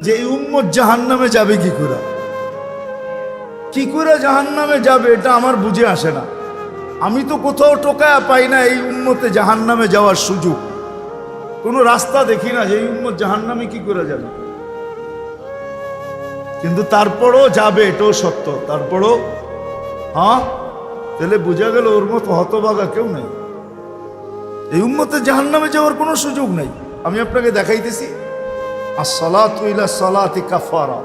যে এই উম্মত জাহান্নামে যাবে কি করে জাহান্নামে যাবে, এটা আমার বুঝে আসে না। আমি তো কোথাও টোকায়া পাই না এই উম্মতে জাহান্নামে যাওয়ার সুযোগ, কোনো রাস্তা দেখি না যে এই উম্মত জাহান্নামে কি করে যাবে। কিন্তু তারপরও যাবে, এটাও সত্য। তারপরও তাহলে বোঝা গেল ওর মতো হতভাগা কেউ নেই, এই উম্মতে জাহান্নামে যাওয়ার কোনো সুযোগ নেই। আমি আপনাকে দেখাইতেছি, আসসালাতু ইলা সালাতি কাফারা,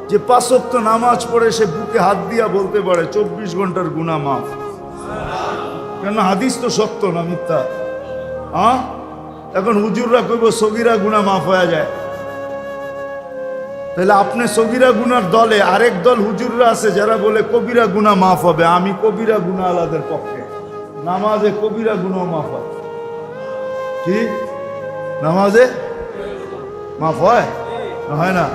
যে 5 ওয়াক্ত নামাজ পড়ে সে বুকে হাত দিয়া বলতে পারে 24 ঘন্টার গুনাহ মাফ। কেন? হাদিস তো সত্য না মিথ্যা। এখন হুজুররা কইব সগীরা গুনাহ মাফ হয়ে যায়, তাহলে আপনি সগীরা গুনার দলে, আরেক দল হুজুররা আছে যারা বলে কবিরা গুনাহ মাফ হবে। আমি কবিরা গুনাহ আলাদের পক্ষে, নামাজে কবিরা গুনাহ মাফ হয়। কি নামাজে মাফ হয়? হয় না?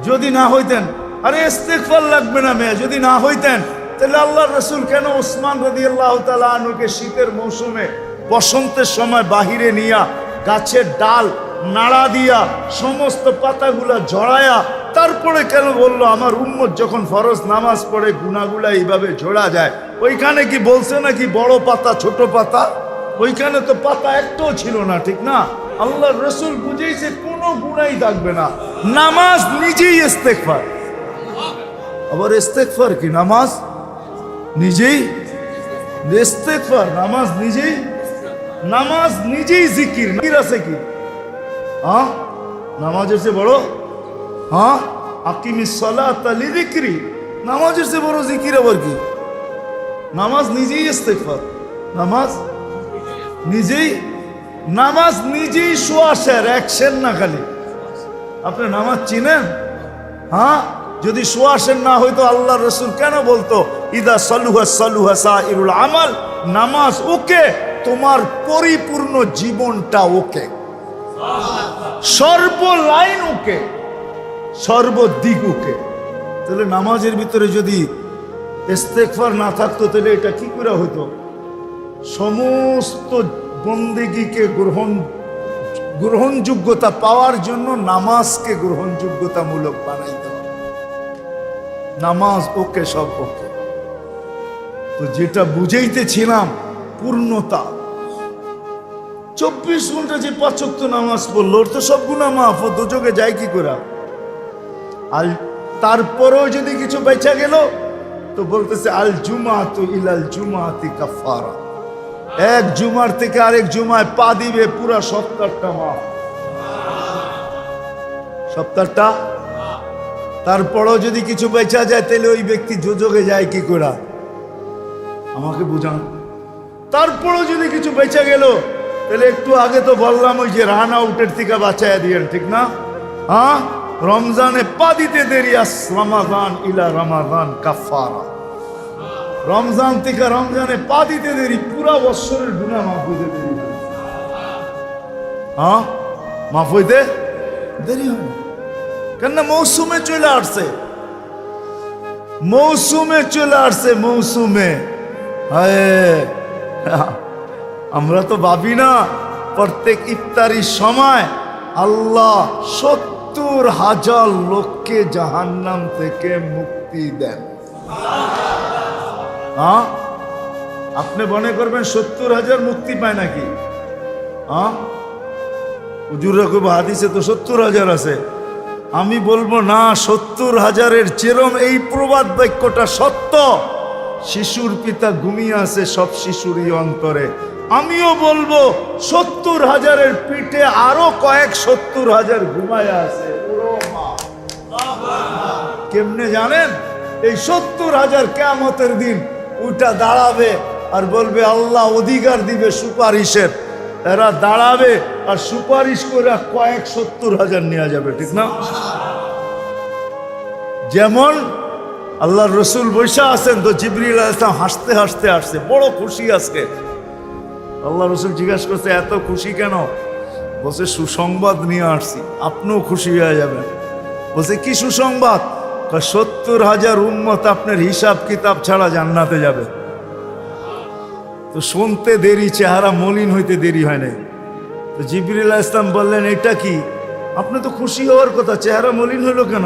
যদি না হইতেন, আরে ইস্তেগফার লাগবে না মেয়ে, যদি না হইতেন তাহলে আল্লাহর রাসূল কেন ওসমান রাদিয়াল্লাহু তাআলা আনহুকে শীতের মৌসুমে বসন্তের সময় বাহিরে নিয়া গাছের ডাল নাড়া দিয়া সমস্ত পাতাগুলা ঝরায়া তারপরে কেন বললো আমার উম্মত যখন ফরজ নামাজ পড়ে গুনাহগুলা এইভাবে ঝরা যায়? ওইখানে কি বলছে নাকি বড় পাতা ছোট পাতা? ওইখানে তো পাতা একটাও ছিল না, ঠিক না? আল্লাহর রাসূল বুঝাইছে কোনো গুনাহই থাকবে না, নামাজ নিজেই ইস্তেগফার। আবার ইস্তেগফার কি? নামাজ নিজেই ইস্তেগফার, নামাজ নিজেই, নামাজ নিজেই জিকির। জিকির আছে কি? নামাজের চেয়ে বড়? আকিমিস সালাতা লিযিকরি, নামাজের চেয়ে বড় জিকির আবার কি? নামাজ নিজেই ইস্তেগফার, নামাজ নিজেই, নামাজ নিজেই সোয়াশের অ্যাকশন না খালি। আপনি নামাজ চিনেন? যদি সোয়াশের না হইতো আল্লাহর রাসূল কেন বলতো ইদা সালুহা সালুহা সাইরুল আমাল? নামাজ ওকে, তোমার পরিপূর্ণ জীবনটা ওকে, সর্বলাইন ওকে, সর্বদিক ওকে। তাহলে নামাজের ভিতরে যদি ইস্তেগফার না থাকতো তাহলে এটা কি করে হইতো? সমস্ত বন্দেগীকে গ্রহণযোগ্যতা পাওয়ার জন্য নামাজকে গ্রহণযোগ্যতামূলক বানাইতে হবে। নামাজ ওকে, সব ওকে। তো যেটা বুঝাইতেছিলাম পূর্ণতা, 24 ঘন্টা যে 5 ওয়াক্ত নামাজ পড়লো ওর তো সব গুনাহ মাফ, ও দোজখে যায় কি করে? আর তারপরেও যদি কিছু বেঁচে গেল তো বলতেছে আল জুমাতু ইলাল জুমাতি কাফারা, এক জুমার থেকে আরেক জুমায় পা দিবে পুরা সপ্তাহটা মাফ, সপ্তাহটা। তারপরেও যদি কিছু বেঁচা যায় তাহলে ওই ব্যক্তি দোজখে যায় কি করে? আমাকে বুঝান। তারপরেও যদি কিছু বেঁচে গেল তাহলে একটু আগে তো বললাম ওই যে রান আউটের থেকে বাঁচাইয়া দিয়েন, ঠিক না? রমজানে পা দিতে দেরি, রমাদান ইলা রমাদান কাফারা, রমজান থেকে রমজানে পা দিতে দেরি, পুরা বছরের গুনাহ মাফ হইতে দেরি, মাফ হইতে দেরি হয় না। কেন? মৌসুমে চলে আসছে, মৌসুমে চলে আসছে, মৌসুমে। আমরা তো ভাবি না প্রত্যেক ইফতারির সময় আল্লাহ 70,000 লোককে জাহান্নাম থেকে মুক্তি দেন। আপনি মনে করবেন 70,000 মুক্তি পায় নাকি? হুজুররা কইব হাদিসে তো 70,000 আছে। আমি বলবো না, 70,000-এর চেরম এই প্রবাদ বাক্যটা সত্য। শিশুর পিতা ঘুমিয়ে আছে সব শিশুরই অন্তরে। আমিও বলবো 70,000-এর পিঠে আরো কয়েক 70,000 ঘুমায় আছে। কেমনে জানেন? এই 70,000 কিয়ামতের দিন উঠা দাঁড়াবে আর বলবে আল্লাহ অধিকার দিবে সুপারিশের। এরা দাঁড়াবে আর সুপারিশ করে কয়েক 70,000 নিয়ে যাবে, ঠিক না? যেমন আল্লাহর রাসূল বৈশা আছেন, তো জিবরিল আলাইহিস সালাম হাসতে হাসতে আসছে, বড় খুশি আজকে। আল্লাহ রাসূল জিজ্ঞাসা করছে এত খুশি কেন? বলছে সুসংবাদ নিয়ে আসছি, আপনিও খুশি হয়ে যাবেন। বলছে কি সুসংবাদ? 70,000 উম্মত আপনার হিসাব কিতাব ছাড়া জান্নাতে যাবে। তো শুনতে দেরি, চেহারা মলিন হইতে দেরি হয় নাই। তো জিবরিল আলাইহিস সালাম বললেন এটা কি? আপনি তো খুশি হওয়ার কথা, চেহারা মলিন হলো কেন?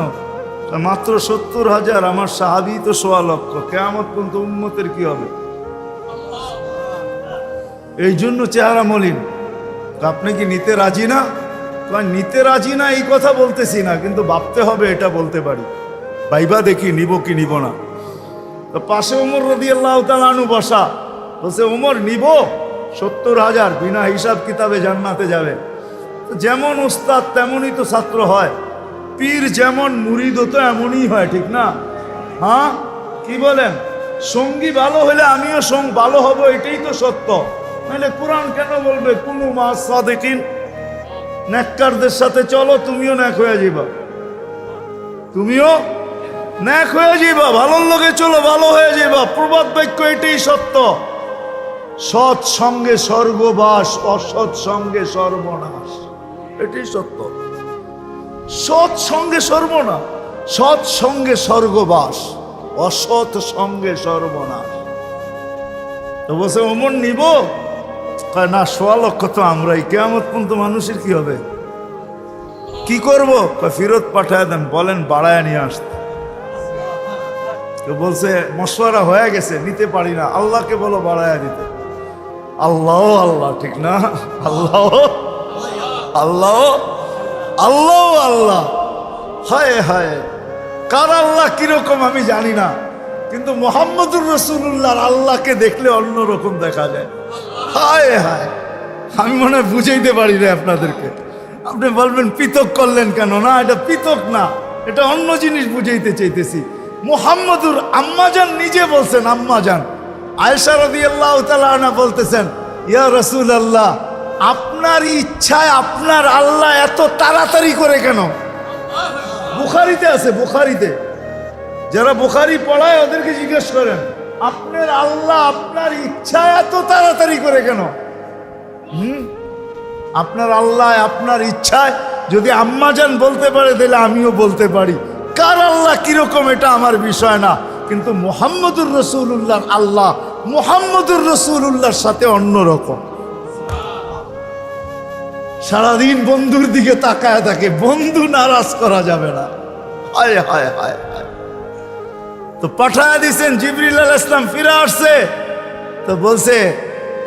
মাত্র 70,000, আমার সাহাবী তো 1.25 লক্ষ। কিয়ামত পর্যন্ত উম্মতের কি হবে? এই জন্য চেহারা মলিন। আপনি কি নিতে রাজি না? নিতে রাজি না এই কথা বলতেছি না, কিন্তু ভাবতে হবে এটা বলতে পারি। ভাইবা দেখি নিব কি নিব না। তো পাশে ওমর রাদিয়াল্লাহু তাআলা আনহু বসা, বলছে ওমর নিব 70,000, বিনা হিসাব কিতাবে জান্নাতে যাবে। যেমন উস্তাদ তেমনই তো ছাত্র হয়, পীর যেমন মুরিদও তো এমনই হয়, ঠিক না? হ্যাঁ, কি বলেন? সঙ্গী ভালো হলে আমিও ভালো হব, এটাই তো সত্য। নাহলে কোরআন কেন বলবে কুনু মা সাদিকিন? নেককারদের সাথে চলো, তুমিও নেক হয়ে যাবা, তুমিও নেক হয়ে যাবা। ভালোর লোকে চলো, ভালো হয়ে যাবা। প্রবাদ বাক্য এটাই সত্য। সৎ সঙ্গে স্বর্গবাস, অসৎ সঙ্গে সর্বনাশ, এটাই সত্য। সৎ সঙ্গে সর্বনাশ, সৎ সঙ্গে স্বর্গবাস, অসৎ সঙ্গে সর্বনাশ। তো বলছে ওমর নিব? না, 1.25 লক্ষ তো আমরাই। কিয়ামত পর্যন্ত মানুষের কি হবে? কি করব? ফেরত পাঠায় দেন, বলেন বাড়ায় নিয়ে আসতে। তো বলছে মশওয়ারা হয়ে গেছে, নিতে পারি না, আল্লাহকে বলো বাড়ায় দিতে। আল্লাহ আল্লাহ, ঠিক না? আল্লাহ আল্লাহ আল্লাহ আল্লাহ, হায় হায়। কার আল্লাহ কিরকম আমি জানি না, কিন্তু মুহাম্মদুর রাসূলুল্লাহর আল্লাহকে দেখলে অন্যরকম দেখা যায়। হায় হায়, আমি মনে হয় বুঝাইতে পারি না আপনাদেরকে। আপনি বলবেন পৃথক করলেন কেন? না, এটা পৃথক না, এটা অন্য জিনিস বুঝাইতে চাইতেছি। মুহাম্মদুর আম্মাজান নিজে বলছেন, আম্মাজান আয়েশা রাদিয়াল্লাহু তাআলা আনহা বলতেছেন, ইয়া রাসূলুল্লাহ, আপনার ইচ্ছায় আপনার আল্লাহ এত তাড়াতাড়ি করে কেন? বুখারীতে আছে, বুখারীতে। যারা বুখারী পড়ায় ওদেরকে জিজ্ঞেস করেন, আপনার আল্লাহ আপনার ইচ্ছায় এত তাড়াতাড়ি করে কেন? আপনার আল্লাহ আপনার ইচ্ছায় যদি আম্মাজান বলতে পারে, তাহলে আমিও বলতে পারি। কার আল্লাহ কিরকম এটা আমার বিষয় না, কিন্তু মুহাম্মদুর রাসূলুল্লাহর আল্লাহ মুহাম্মদুর রাসূলুল্লাহর সাথে অন্যরকম। সারাদিন বন্ধুর দিকে তাকায় থাকে, বন্ধু নারাজ করা যাবে না। হায় হায় হায় হায়। তো পাঠায় দিছেন, জিবরিল আলাইহিস সালাম ফিরে আসছে। তো বলছে,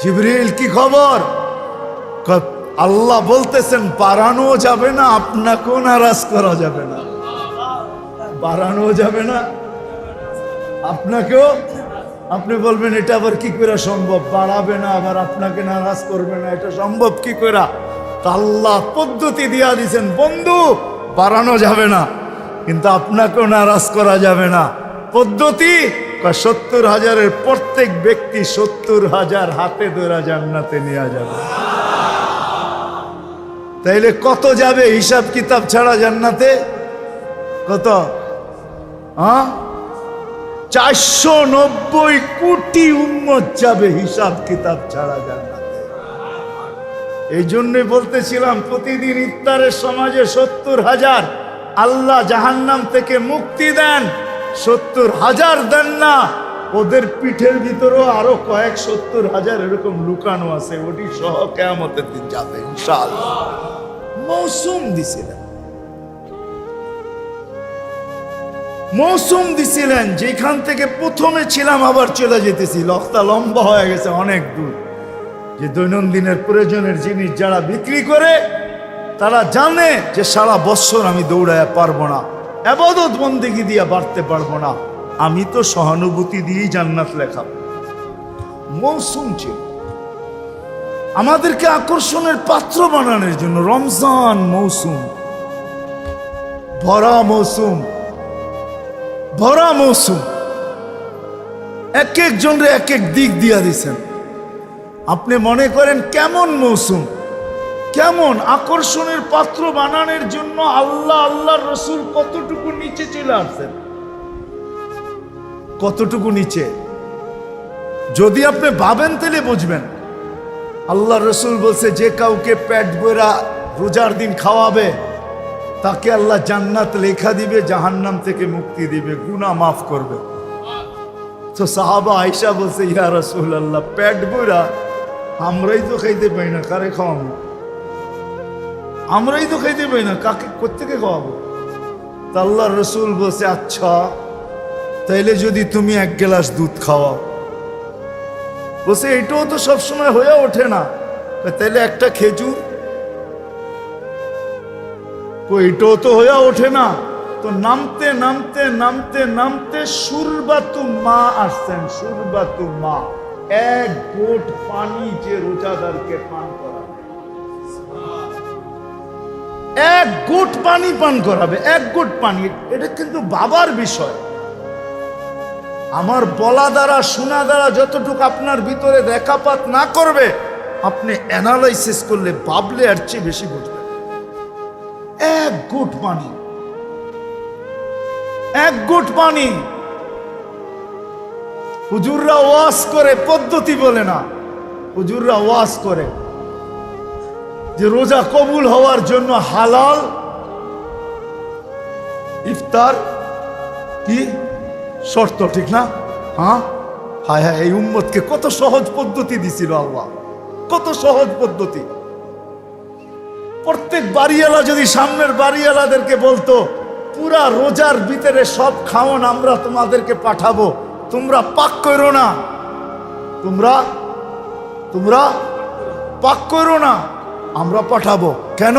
জিবরিল কি খবর? আল্লাহ বলতেছেন বাড়ানো যাবে না, আপনাকেও নারাজ করা যাবে না। বাড়ানো যাবে না, আপনাকেও। আপনি বলবেন এটা আবার কি করে সম্ভব? বাড়াবে না আবার আপনাকে নারাজ করবে না, এটা সম্ভব কি করে? আল্লাহ পদ্ধতি দিয়া দিছেন, বন্ধু বাড়ানো যাবে না, কিন্তু আপনাকেও নারাজ করা যাবে না। পদ্ধতি 70,000-এর প্রত্যেক ব্যক্তি 70,000 হাতে ধরে জান্নাতে নিয়ে যাবে। তাইলে কত যাবে হিসাব কিতাব ছাড়া জান্নাতে? কত? 490 কোটি উম্মত যাবে হিসাব কিতাব ছাড়া জান্নাতে। এই জন্যই বলতেছিলাম, প্রতিদিন ইফতারের সমাজে 70,000 আল্লাহ জাহান্নাম থেকে মুক্তি দেন। 70,000 দেন না, ওদের পিঠের ভিতরেও আরো কয়েক 70,000 এরকম লুকানো আছে, ওটি সহ কিয়ামতের দিন যাবে ইনশাআল্লাহ। মৌসুম দিছিলেন, মৌসুম দিছিলেন, যেখান থেকে প্রথমে ছিলাম আবার চলে যেতেছি। লক্তা লম্বা হয়ে গেছে অনেক দূর। যে দৈনন্দিনের প্রয়োজনের জিনিস যারা বিক্রি করে, তারা জানে যে সারা বছর আমি দৌড়ায় পারবো না, ইবাদত বন্দেগী দিয়ে বাড়তে পারবো না, আমি তো সহানুভূতি দিয়েই জান্নাত লেখা। মৌসুম ছিল আমাদেরকে আকর্ষণের পাত্র বানানোর জন্য। রমজান মৌসুম, ভরা মৌসুম, ভরা মৌসুম। এক একজনরে এক এক দিক দিয়া দিছেন। আপনি মনে করেন কেমন মৌসুম, কেমন আকর্ষণের পাত্র বানানোর জন্য আল্লাহ আল্লাহর রসুল কতটুকু নিচে চলে আসছেন, কতটুকু নিচে। যদি আপনি ভাবেন তাহলে বুঝবেন। আল্লাহ রসুল বলছে, যে কাউকে পেট ভরা রোজার দিন খাওয়াবে, তাকে আল্লাহ জান্নাত লেখা দিবে, জাহান্নাম থেকে মুক্তি দিবে, গুনাহ মাফ করবে। তো সাহাবা আয়েশা বলছে, ইয়া রাসূলুল্লাহ, পেট ভরা আমরাই তো খাইতে পাই না, কারে খাওয়াবো? আমরাই তো খাইতে পাই না, কাকে কোত্থেকে খাওয়াবো? তা আল্লাহ রসুল বলছে, আচ্ছা তাইলে যদি তুমি 1 গ্লাস দুধ খাওয়াও। বলছে এটাও তো সবসময় হয়ে ওঠে না। তাইলে একটা খেজুর, এটাও তো হয়ে ওঠে না। তো নামতে নামতে নামতে নামতে সুরবাতু মা আসছেন। সুরবাতু মা, 1 ঘোট পানি যে রোজাদারকে পান করাবে, 1 ঘোট পানি পান করাবে, 1 ঘোট পানি। এটা কিন্তু বাবার বিষয়। আমার বলা দ্বারা শোনা দ্বারা যতটুকু আপনার ভিতরে রেখাপাত না করবে, আপনি অ্যানালাইসিস করলে ভাবলে আর চেয়ে বেশি বুঝবেন। 1 ঘোট পানি, 1 ঘোট পানি। হুজুররা ওয়াজ করে, পদ্ধতি বলে না, হুজুররা ওয়াজ করে যে রোজা কবুল হওয়ার জন্য হালাল ইফতার কি শর্ত, ঠিক না? হ্যাঁ, হায় হায়, এই উম্মতকে কত সহজ পদ্ধতি দিছিল আল্লাহ, কত সহজ পদ্ধতি। প্রত্যেক বাড়িওয়ালা যদি সামনের বাড়িওয়ালাদেরকে বলতো, পুরা রোজার ভিতরে সব খাওয়ান আমরা তোমাদেরকে পাঠাবো, তোমরা পাক করো না, তোমরা পাক করো না, আমরা পাঠাবো। কেন?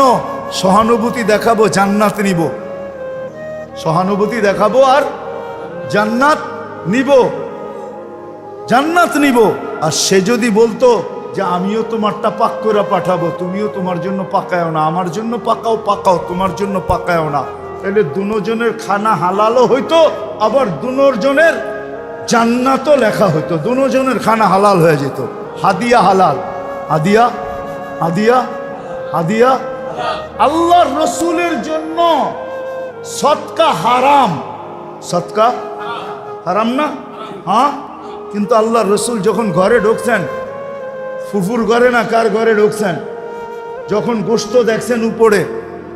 সহানুভূতি দেখাবো, জান্নাত নিব। সহানুভূতি দেখাবো আর জান্নাত নিব, জান্নাত নিব। আর সে যদি বলতো যে আমিও তোমারটা পাক করে পাঠাবো, তুমিও তোমার জন্য পাকায়ও না, আমার জন্য পাকাও, পাকাও তোমার জন্য পাকায়ও না, তাহলে দুজনের খানা হালালও হইতো, আবার দুজনের জান্নাতও লেখা হইতো, দুজনের খানা হালাল হয়ে যেত। হাদিয়া হালাল, হাদিয়া হাদিয়া হাদিয়া। আল্লাহর রসুলের জন্য সদকা হারাম, সদকা হারাম না? হ্যাঁ, কিন্তু আল্লাহর রসুল যখন ঘরে ঢুকছেন, ফুফুর ঘরে না কার ঘরে ঢুকছেন, যখন গোশত দেখছেন উপরে,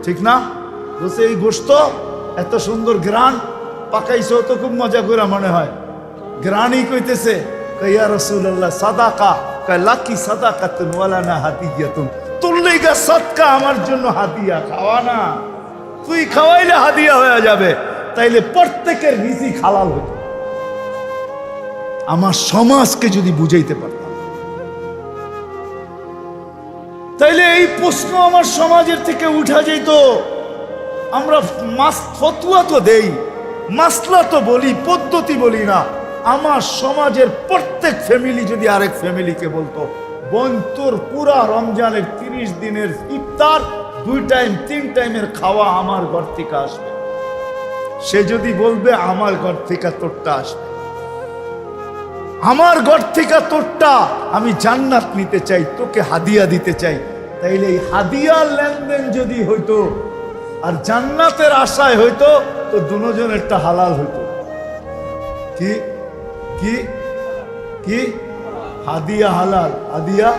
ঠিক না? বলছে এই গোশত এত সুন্দর গ্রান পাকাইছে, তো খুব মজা করে মনে হয়। গ্রানই কইতেছে, ইয়া রাসূলুল্লাহ সাদাকা, কয় লাকি সাদাকাতুন ওয়ালা না হাদিয়াতুন, তোর লেগা সদকা, আমার জন্য হাদিয়া। খাওয়া না, তুই খাওয়াইলে হাদিয়া হয়ে যাবে, তাইলে প্রত্যেকের রিজিক হালাল হতো। আমার সমাজকে যদি বুঝাইতে পারতাম, তাইলে এই প্রশ্ন আমার সমাজের থেকে উঠা যেত। আমরা ফতুয়া তো দেই, মাসলা তো বলি, পদ্ধতি বলি না। আমার সমাজের প্রত্যেক ফ্যামিলি যদি আরেক ফ্যামিলিকে বলতো, বোন তোর পুরা রমজানের 30 দিনের ইফতার 2 টাইম 3 টাইমের খাওয়া আমার ঘর থেকে আসবে, সে যদি বলবে আমার ঘর থেকে তোরটা আসবে, আমার ঘর থেকে তোরটা, আমি জান্নাত নিতে চাই, তোকে হাদিয়া দিতে চাই, তাইলে এই হাদিয়ার লেনদেন যদি হইতো আর জান্নাতের আশায় হইতো, তো দুজনেরটা হালাল হইতো। কি কি কি? হাদিয়া হালাল, হাদিয়া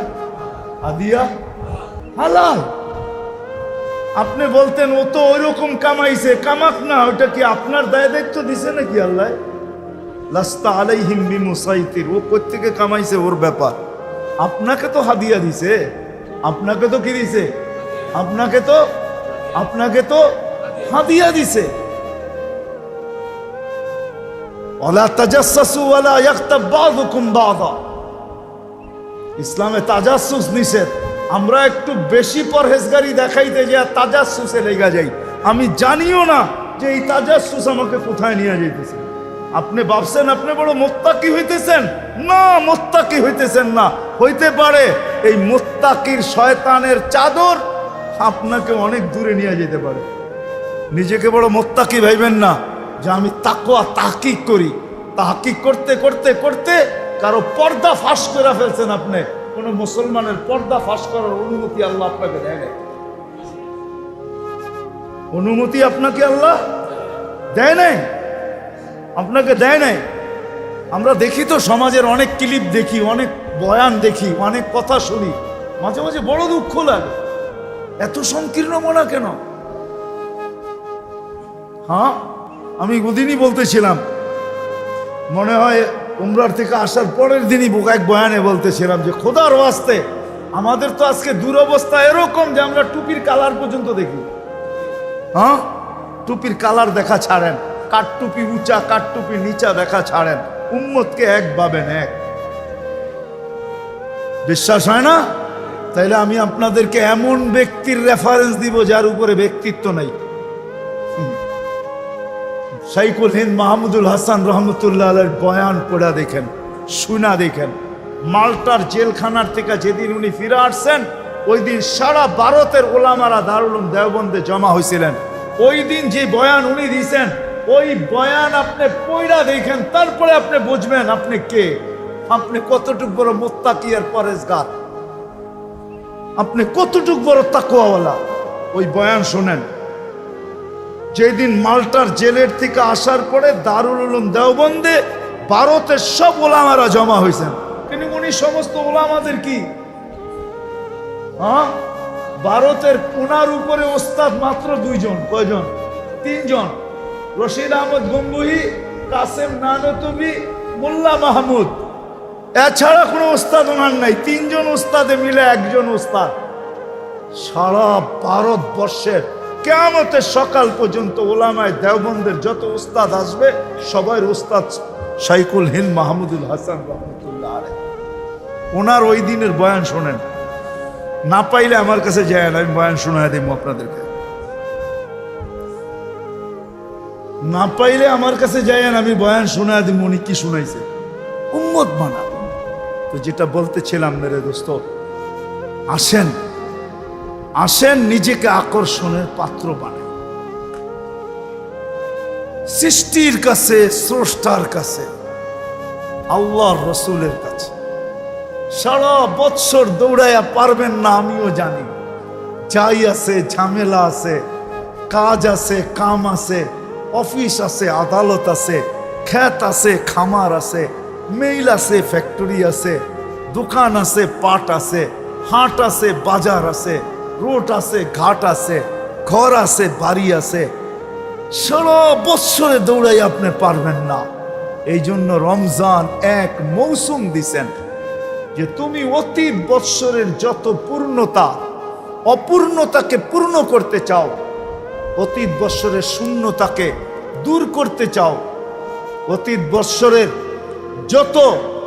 হাদিয়া হালাল। আপনি বলতেন ও তো ওইরকম কামাইছে, কামাক না, ওটা কি আপনার দায় দায়িত্ব দিছে নাকি আল্লাহ? লাস্তা আলাইহিম বিমুসাইতির, ও কোত্থেকে কামাইছে ওর ব্যাপার। আপনাকে তো হাদিয়া দিছে, আপনাকে তো কি দিছে? আপনাকে তো হাদিয়া দিছে। ওয়ালা তাজাসসু ওয়ালা ইয়াগতাব বাযুকুম বাযা, ইসলামে তাজাসসুস নিষেধ। আমরা একটু বেশি পরহেজগারি দেখাইতে যে তাজাসসুসে লেগে যাই, আমি জানিও না যে এই তাজাসসুস আমাকে কোথায় নিয়ে যাইতেছে। আপনি ভাবছেন আপনি বড় মুত্তাকি হইতেছেন, না, মুত্তাকি হইতেছেন না। হইতে পারে এই মুত্তাকির শয়তানের চাদর আপনাকে অনেক দূরে নিয়ে যেতে পারে। নিজেকে বড় মুত্তাকি ভাইবেন না যে আমি তাকওয়া তাহকিক করি। তাহকিক করতে করতে করতে কারো পর্দা ফাঁস করে ফেলছেন আপনি। কোন মুসলমানের পর্দা ফাঁস করার অনুমতি আল্লাহ আপনাকে দেয় নাই, অনুমতি আপনাকে আল্লাহ দেয় নাই, আপনাকে দেয় নাই। আমরা দেখি তো সমাজের অনেক ক্লিপ দেখি, অনেক বয়ান দেখি, অনেক কথা শুনি, মাঝে মাঝে বড় দুঃখ লাগে। এত সংকীর্ণ মনা কেন? হ্যাঁ, আমি ওদিনই বলতেছিলাম, মনে হয় উমরার থেকে আসার পরের দিনই এক বয়ানে বলতেছিলাম যে খোদার ওয়াস্তে আমাদের তো আজকে দুরবস্থা এরকম যে আমরা টুপির কালার পর্যন্ত দেখি। হ্যাঁ, টুপির কালার দেখা ছাড়েন, কাঠটুপি উঁচা কাঠটুপি নিচা দেখা ছাড়েন, উম্মতকে এক ভাবেন এক। বিশ্বাস হয় না? তাইলে আমি আপনাদেরকে এমন ব্যক্তির রেফারেন্স দিব যার উপরে ব্যক্তিত্ব নাই। শাইখুল হিন্দ মাহমুদুল হাসান রহমতুল্লাহ আলাইহির বয়ান পড়া দেখেন, শুনা দেখেন। মাল্টার জেলখানার থেকে যেদিন উনি ফিরে আসছেন, ওই দিন সারা ভারতের ওলামারা দারুল উলুম দেওবন্দে জমা হয়েছিলেন। ওই দিন যে বয়ান উনি দিয়েছেন, ওই বয়ান আপনি পড়া দেখেন, তারপরে আপনি বুঝবেন আপনি কে, আপনি কতটুক বড় মুত্তাকি আর পরেজগার, আপনি কতটুক বড় তাকওয়াওয়ালা। ওই বয়ান শোনেন। যেদিন মাল্টার জেলের থেকে আসার পরে দারুল উলুম দেওবন্দে ভারতের সব ওলামারা জমা হয়েছেন। কিন্তু উনি সমস্ত ওলামাদের কি, হ্যাঁ, ভারতের ওনার উপরে ওস্তাদ মাত্র দুইজন। কয়জন? তিনজন। রশিদ আহমদ গঙ্গুহি, কাসেম নানতবি, মোল্লা মাহমুদ। এছাড়া কোনো ওস্তাদ ওনার নাই। তিনজন ওস্তাদে মিলে একজন ওস্তাদ। সারা ভারতবর্ষের কিয়ামতের সকাল পর্যন্ত ওলামায়ে দেওবন্দের যত ওস্তাদ আসবে, সবাই ওস্তাদ শাইখুল হিন্দ মাহমুদুল হাসান রহমতুল্লাহ আলাইহি। ওনার ওই দিনের বয়ান শোনেন। না পাইলে আমার কাছে যায়, আমি বয়ান শোনায় দেব আপনাদেরকে। না পাইলে আমার কাছে যায়, আমি বয়ান শোনায় দেব উনি কি শুনাইছে। উম্মত বানা। তো যেটা বলতেছিলাম মেরে দোস্ত, আসেন আসেন নিজেকে আকর্ষণের পাত্র বানাই। সৃষ্টির কাছে, স্রষ্টার কাছে, আল্লাহর রসুলের কাছে। সারা বৎসর দৌড়াইয়া পারবেন না, আমিও জানি। যাই আছে, ঝামেলা আছে, কাজ আছে, কাম আছে, অফিস আছে, আদালত আছে, ক্ষেত আছে, খামার আছে, মেইল আছে, ফ্যাক্টরি আছে, দোকান আছে, পাট আছে, হাট আছে, বাজার আছে, রোড আছে, ঘাট আছে, ঘর আছে, বাড়ি আছে। সারা বৎসরে দৌড়াই আপনি পারবেন না। এই জন্য রমজান এক মৌসুম দিছেন যে তুমি অতীত বৎসরের যত পূর্ণতা, অপূর্ণতাকে পূর্ণ করতে চাও, অতীত বৎসরের শূন্যতাকে দূর করতে চাও, অতীত বৎসরের যত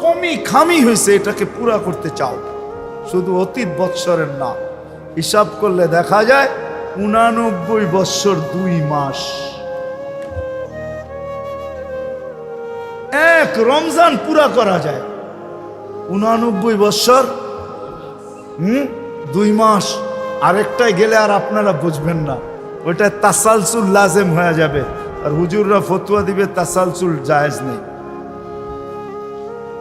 কমি খামি হয়েছে এটাকে পুরা করতে চাও, শুধু অতীত বৎসরের না। হিসাব করলে দেখা যায় 89 বৎসর 2 মাস। এক রমজান পুরা করা যায় 89 বৎসর 2 মাস। আরেকটাই গেলে আর আপনারা বুঝবেন না, ওইটা তাসালসুল লাজেম হয়ে যাবে। আর হুজুররা ফতোয়া দিবে তাসালসুল জায়েজ নেই।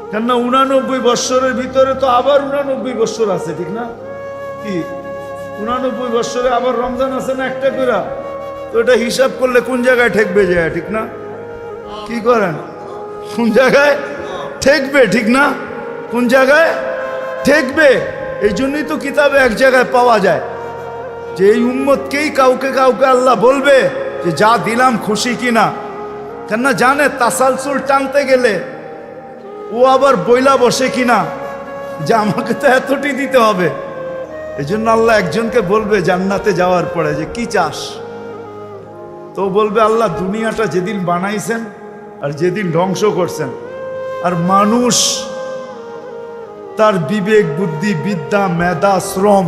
কেননা 89 বৎসরের ভিতরে তো আবার 89 বৎসর আছে, ঠিক না? কি 89 বৎসরে আবার রমজান আছে না একটা করে? তো এটা হিসাব করলে কোন জায়গায় ঠেকবে যায়, ঠিক না? কি করেন, কোন জায়গায় ঠেকবে, ঠিক না? কোন জায়গায় ঠেকবে? এই জন্যই তো কিতাবে এক জায়গায় পাওয়া যায় যে এই উম্মতকেই কাউকে কাউকে আল্লাহ বলবে যে যা দিলাম খুশি কিনা। কেননা জানে তাসালসুল টানতে গেলে ও আবার বইলা বসে কিনা যে আমাকে তো এতটি দিতে হবে। এই জন্য আল্লাহ একজনকে বলবে জান্নাতে যাওয়ার পরে যে কি চাস, তো বলবে আল্লাহ দুনিয়াটা যেদিন বানাইছেন আর যেদিন ধ্বংস করছেন, আর মানুষ তার বিবেক, বুদ্ধি, বিদ্যা, মেধা, শ্রম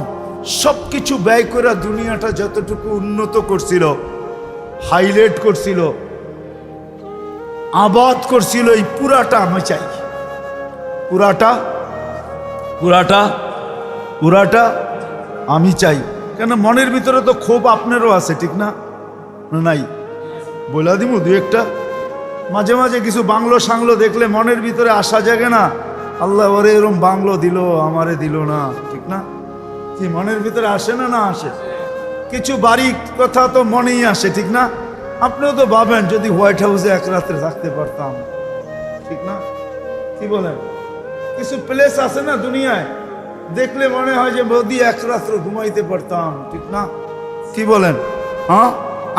সবকিছু ব্যয় করে দুনিয়াটা যতটুকু উন্নত করছিল, হাইলাইট করছিল, আবাদ করছিল, এই পুরাটা আমি চাই। পুরাটা পুরাটা পুরাটা আমি চাই। কেন মনের ভিতরে তো ক্ষোভ আপনারও আছে, ঠিক না? নাই বলে দিব দু একটা। মাঝে মাঝে কিছু বাংলো সাংলো দেখলে মনের ভিতরে আশা জাগে না, আল্লাহ ওরে এরম বাংলো দিল, আমারে দিল না, ঠিক না? কি মনের ভিতরে আসে না? না আসে? কিছু বাড়ি কথা তো মনেই আসে, ঠিক না? আপনিও তো ভাবেন যদি হোয়াইট হাউসে এক রাত্রে থাকতে পারতাম, ঠিক না? কি বলেন? কিছু প্লেস আছে না দুনিয়ায়, দেখলে মনে হয় যে যদি এক রাত্রে ঘুমাইতে পারতাম, ঠিক না? কি বলেন? হ্যাঁ,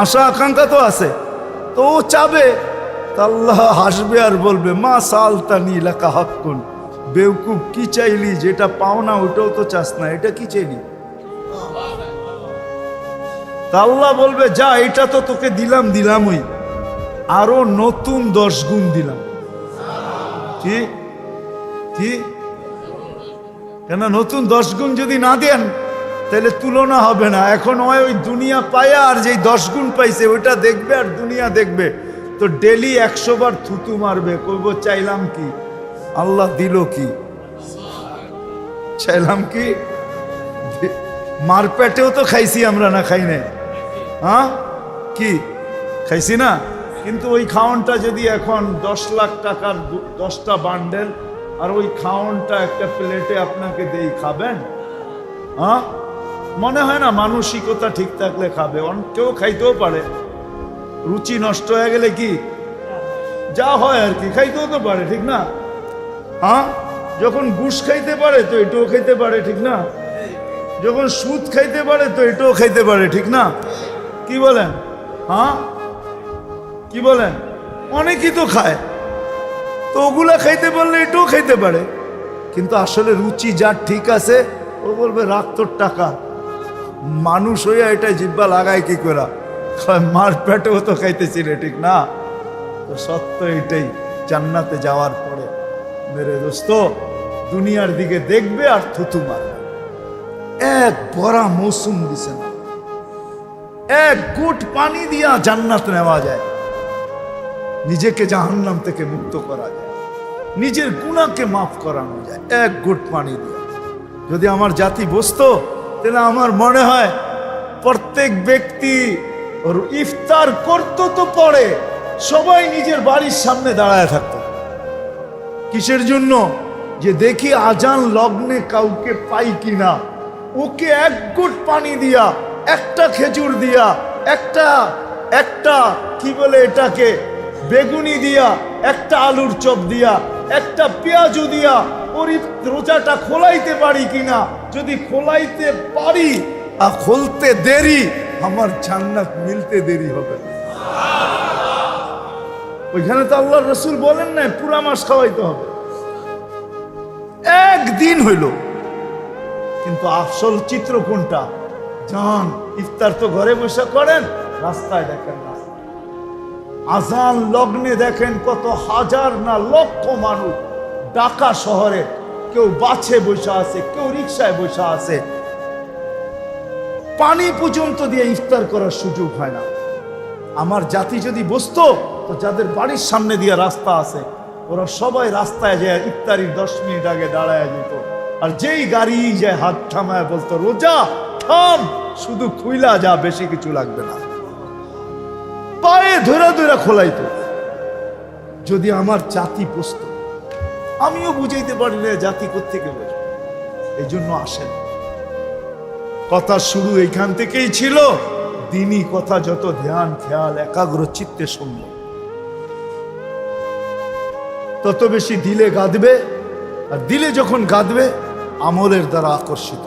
আশা আকাঙ্ক্ষা তো আছে। তো ও চাবে, আল্লাহ হাসবে আর বলবে মা সালতানি লাকা হাক্কুন, বেউকুব কি চাইলি? যেটা পাও না ওটাও তো চাস না, এটা কি চাইলি? তা আল্লাহ বলবে যা, এটা তো তোকে দিলামই, আরো নতুন 10 গুণ দিলাম। কি কি? কেন নতুন 10 গুণ যদি না দেন তাহলে তুলনা হবে না। এখন ওই দুনিয়া পায় আর যেই 10 গুণ পাইছে ওইটা দেখবে আর দুনিয়া দেখবে, তো ডেলি 100 বার থুতু মারবে, কইব চাইলাম কি, আল্লাহ দিল কি? চাইলাম কি? মার পেটেও তো খাইছি আমরা, না খাই নাই? হ্যাঁ কি খাইছি না? কিন্তু ওই খাওয়ানটা যদি এখন 10 লাখ টাকার 10টা বান্ডেল আর ওই খাওয়ানটা একটা প্লেটে আপনাকে দেই, খাবেন? হ্যাঁ, মনে হয় না মানসিকতা ঠিক থাকলে খাবে। কেউ খাইতেও পারে, রুচি নষ্ট হয়ে গেলে কি যা হয় আর কি, খাইতেও তো পারে, ঠিক না? হ্যাঁ, যখন ঘুষ খাইতে পারে তো এটাও খাইতে পারে, ঠিক না? যখন সুদ খাইতে পারে তো এটাও খাইতে পারে, ঠিক না? কি বলেন? হ্যাঁ, কি বলেন? অনেকেই তো খায়, তো ওগুলা খাইতে পারলে এটাও খাইতে পারে। কিন্তু আসলে রুচি যার ঠিক আছে ও বলবে রাখ তোর টাকা। মানুষ হইয়া এটা জিব্বা লাগায় কি করে? মার পেটেও তো খাইতেছি রে, ঠিক না? তো সত্য এটাই, জান্নাতে যাওয়ার পরে মেরে দোস্ত দুনিয়ার দিকে দেখবে আর থুতু মারবে। এক বড়া মৌসুম দিছে না, এক গুট পানি দিয়া জান্নাত নেওয়া যায়, নিজেকে জাহান্নাম থেকে মুক্ত করা যায়, নিজের গুনাহকে মাফ করানো যায় এক গুট পানি দিয়া। যদি আমার জাতি বুঝতো তাহলে আমার মনে হয় প্রত্যেক ব্যক্তি ওর ইফতার করতো তো পরে সবাই নিজের বাড়ির সামনে দাঁড়ায় থাকতো। কিসের জন্য? যে দেখি আজান লগ্নে কাউকে পাই কিনা, ওকে এক গুট পানি দিয়া, একটা খেজুর দিয়া, একটা কি বলে এটাকে, বেগুনি দিয়া, একটা আলুর চপ দিয়া, একটা পেঁয়াজু দিয়া ওর রোজাটা খোলাইতে পারি কিনা। যদি খোলাইতে পারি আর খুলতে দেরি, আমার জান্নাত মিলতে দেরি হবে। ওইখানে তো আল্লাহর রাসূল বলেন না পুরা মাস খাওয়াইতে হবে, একদিন হইল। কিন্তু আসল চিত্র কোনটা? জান ইফতার তো ঘরে বসে করেন, রাস্তায় দেখেন না, আজান লগ্নে দেখেন কত হাজার না লক্ষ মানুষ ঢাকা শহরে, কেউ বাসে বসে আছে, কেউ রিক্সায় বসে আছে, পানি পর্যন্ত দিয়ে ইফতার করার সুযোগ হয় না। আমার জাতি যদি বসতো তো যাদের বাড়ির সামনে দিয়ে রাস্তা আছে ওরা সবাই রাস্তায় যায় ইফতারির 10 মিনিট আগে দাঁড়ায় যেত, আর যেই গাড়ি যায় হাত থামায় বলতো রোজা থাম, শুধু খুইলা যা, বেশি কিছু লাগবে না, পায়ে ধরে ধরে খোলাইতো। যদি আমার জাতি বসতো, আমিও বুঝাইতে পারি না জাতি কোত্থেকে বসবে। এই জন্য আসেন, কথা শুরু এইখান থেকেই ছিল। দিনই কথা যত ধ্যান খেয়াল একাগ্র চিত্তে শুনল তত বেশি দিলে গাঁদবে, আর দিলে যখন গাঁদবে আমলের দ্বারা আকর্ষিত।